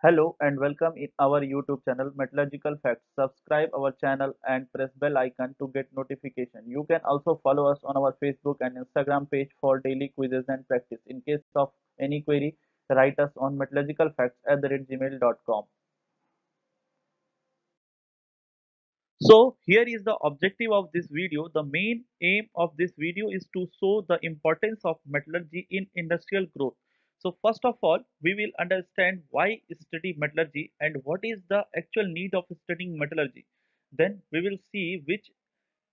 Hello and welcome in our YouTube channel Metallurgical Facts. Subscribe our channel and press bell icon to get notification. You can also follow us on our Facebook and Instagram page for daily quizzes and practice. In case of any query, write us on metallurgicalfacts@gmail.com. So here is the objective of this video. The main aim of this video is to show the importance of metallurgy in industrial growth. So first of all, we will understand why study metallurgy and what is the actual need of studying metallurgy. Then we will see which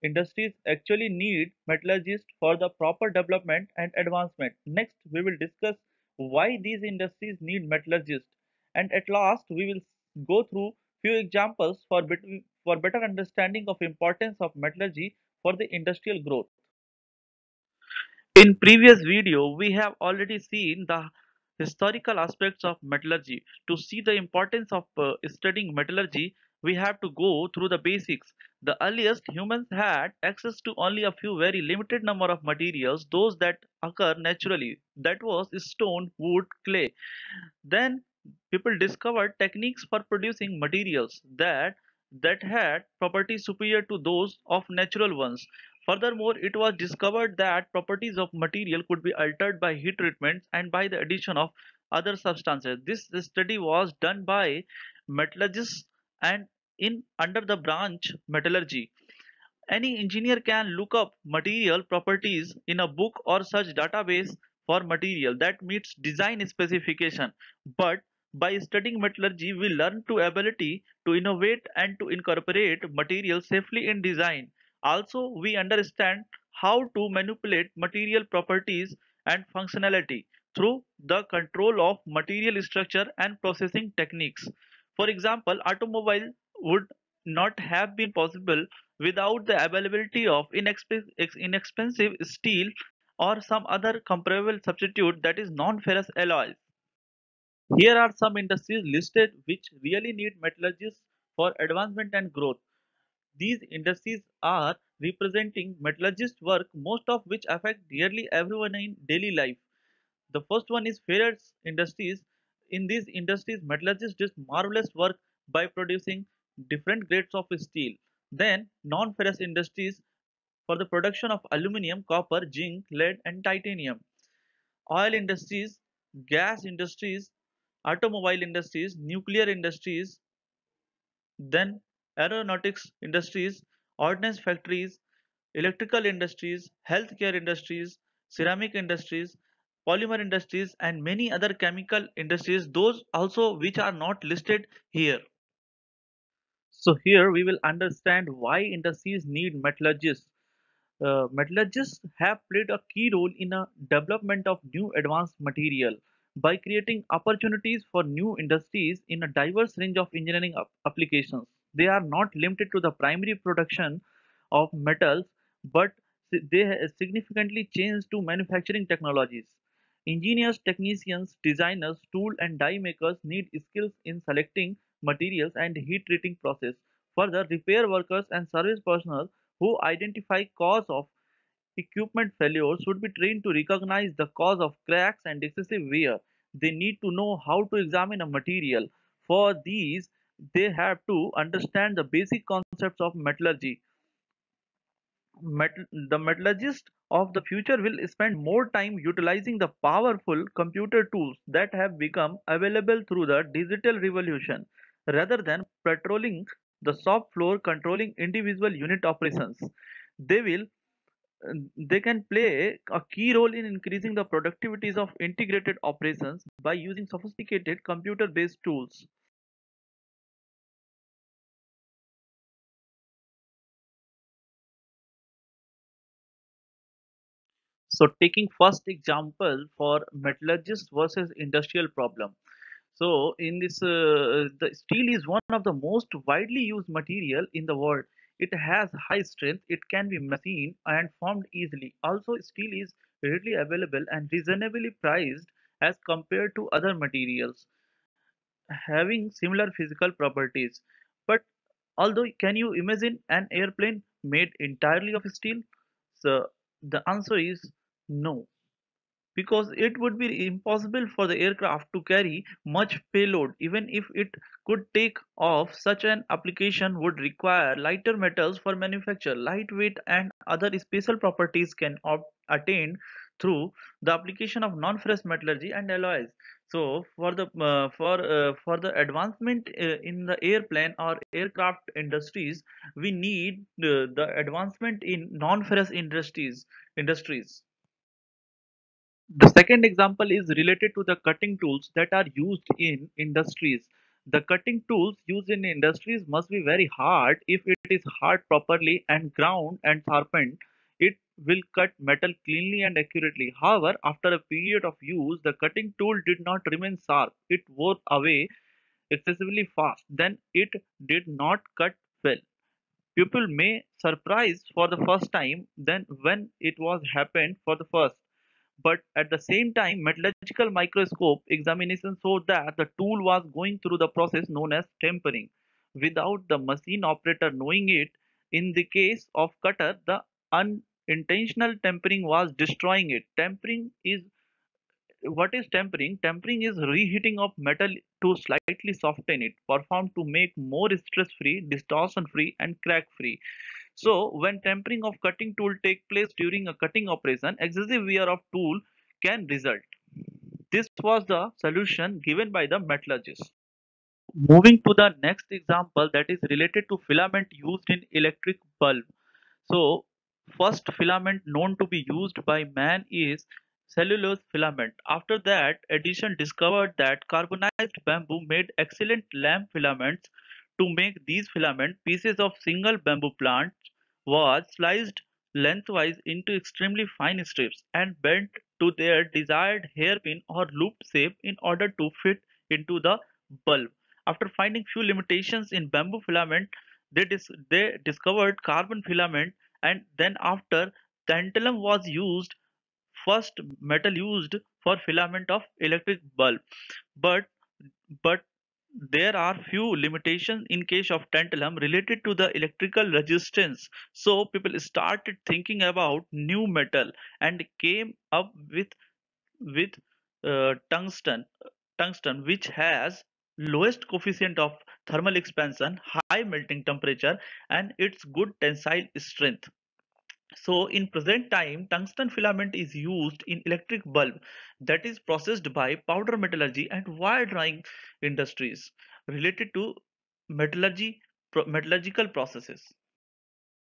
industries actually need metallurgists for the proper development and advancement. Next, we will discuss why these industries need metallurgists. And at last, we will go through few examples for better understanding of importance of metallurgy for the industrial growth. In previous video, we have already seen the historical aspects of metallurgy. To see the importance of studying metallurgy, we have to go through the basics. The earliest humans had access to only a few very limited number of materials, those that occur naturally. That was stone, wood, clay. Then people discovered techniques for producing materials that had properties superior to those of natural ones. Furthermore, it was discovered that properties of material could be altered by heat treatments and by the addition of other substances. This study was done by metallurgists and in under the branch metallurgy. Any engineer can look up material properties in a book or search database for material that meets design specification. But by studying metallurgy, we learn to ability to innovate and to incorporate materials safely in design. Also, we understand how to manipulate material properties and functionality through the control of material structure and processing techniques. For example, automobile would not have been possible without the availability of inexpensive steel or some other comparable substitute that is non-ferrous alloys. Here are some industries listed which really need metallurgists for advancement and growth. These industries are representing metallurgist work, most of which affect nearly everyone in daily life. The first one is ferrous industries. In these industries, metallurgists do marvelous work by producing different grades of steel. Then, non-ferrous industries for the production of aluminum, copper, zinc, lead, and titanium. Oil industries, gas industries, automobile industries, nuclear industries, then aeronautics industries, ordnance factories, electrical industries, healthcare industries, ceramic industries, polymer industries, and many other chemical industries, those also which are not listed here. So here we will understand why industries need metallurgists. Metallurgists have played a key role in the development of new advanced material by creating opportunities for new industries in a diverse range of engineering applications. They are not limited to the primary production of metals, but they have significantly changed to manufacturing technologies. Engineers, technicians, designers, tool and die makers need skills in selecting materials and heat treating process. Further, repair workers and service personnel who identify cause of equipment failure should be trained to recognize the cause of cracks and excessive wear. They need to know how to examine a material. For these, they have to understand the basic concepts of metallurgy. The metallurgist of the future will spend more time utilizing the powerful computer tools that have become available through the digital revolution rather than patrolling the shop floor controlling individual unit operations. They will they can play a key role in increasing the productivities of integrated operations by using sophisticated computer based tools. So taking first example for metallurgist versus industrial problem. So in this, the steel is one of the most widely used material in the world. It has high strength, it can be machined and formed easily. Also, steel is readily available and reasonably priced as compared to other materials having similar physical properties. But although, can you imagine an airplane made entirely of steel? So the answer is no. because it would be impossible for the aircraft to carry much payload. Even if it could take off, such an application would require lighter metals for manufacture. Lightweight and other special properties can attain through the application of non-ferrous metallurgy and alloys. So for the advancement in the airplane or aircraft industries, we need the advancement in non-ferrous industries. The second example is related to the cutting tools that are used in industries. The cutting tools used in industries must be very hard. If it is hard properly and ground and sharpened, it will cut metal cleanly and accurately. However, after a period of use, the cutting tool did not remain sharp. It wore away excessively fast. Then it did not cut well. People may surprise for the first time then when it was happened for the first, but at the same time metallurgical microscope examination showed that the tool was going through the process known as tempering without the machine operator knowing it. In the case of cutter, the unintentional tempering was destroying it. Tempering is what is tempering? Tempering is reheating of metal to slightly soften it, performed to make more stress-free, distortion-free, and crack-free. So, when tempering of cutting tool take place during a cutting operation, excessive wear of tool can result. This was the solution given by the metallurgist. Moving to the next example, that is related to filament used in electric bulb. So, first filament known to be used by man is cellulose filament. After that, Edison discovered that carbonized bamboo made excellent lamp filaments. To make these filament, pieces of single bamboo plant was sliced lengthwise into extremely fine strips and bent to their desired hairpin or loop shape in order to fit into the bulb. After finding few limitations in bamboo filament, they discovered carbon filament, and then after tantalum was used, first metal used for filament of electric bulb. But but there are few limitations in case of tantalum related to the electrical resistance. So people started thinking about new metal and came up with tungsten, which has lowest coefficient of thermal expansion, high melting temperature, and its good tensile strength. So in present time, tungsten filament is used in electric bulb, that is processed by powder metallurgy and wire drawing industries related to metallurgical processes.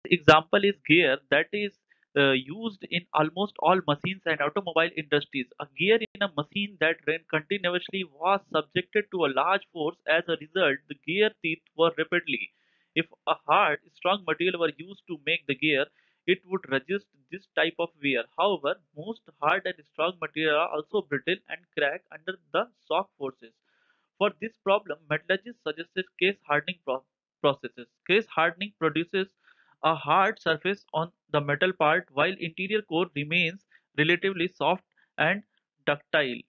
Example is gear that is used in almost all machines and automobile industries. A gear in a machine that ran continuously was subjected to a large force. As a result, the gear teeth were rapidly. If a hard, strong material were used to make the gear, it would resist this type of wear. However, most hard and strong material are also brittle and crack under the shock forces. For this problem, metallurgists suggested case hardening processes. Case hardening produces a hard surface on the metal part while interior core remains relatively soft and ductile.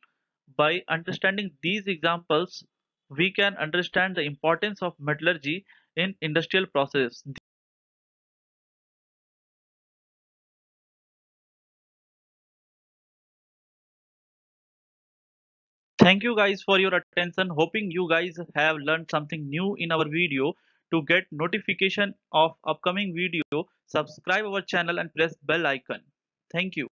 By understanding these examples, we can understand the importance of metallurgy in industrial process. Thank you guys for your attention. Hoping you guys have learned something new in our video. To get notification of upcoming video, subscribe our channel and press bell icon. Thank you.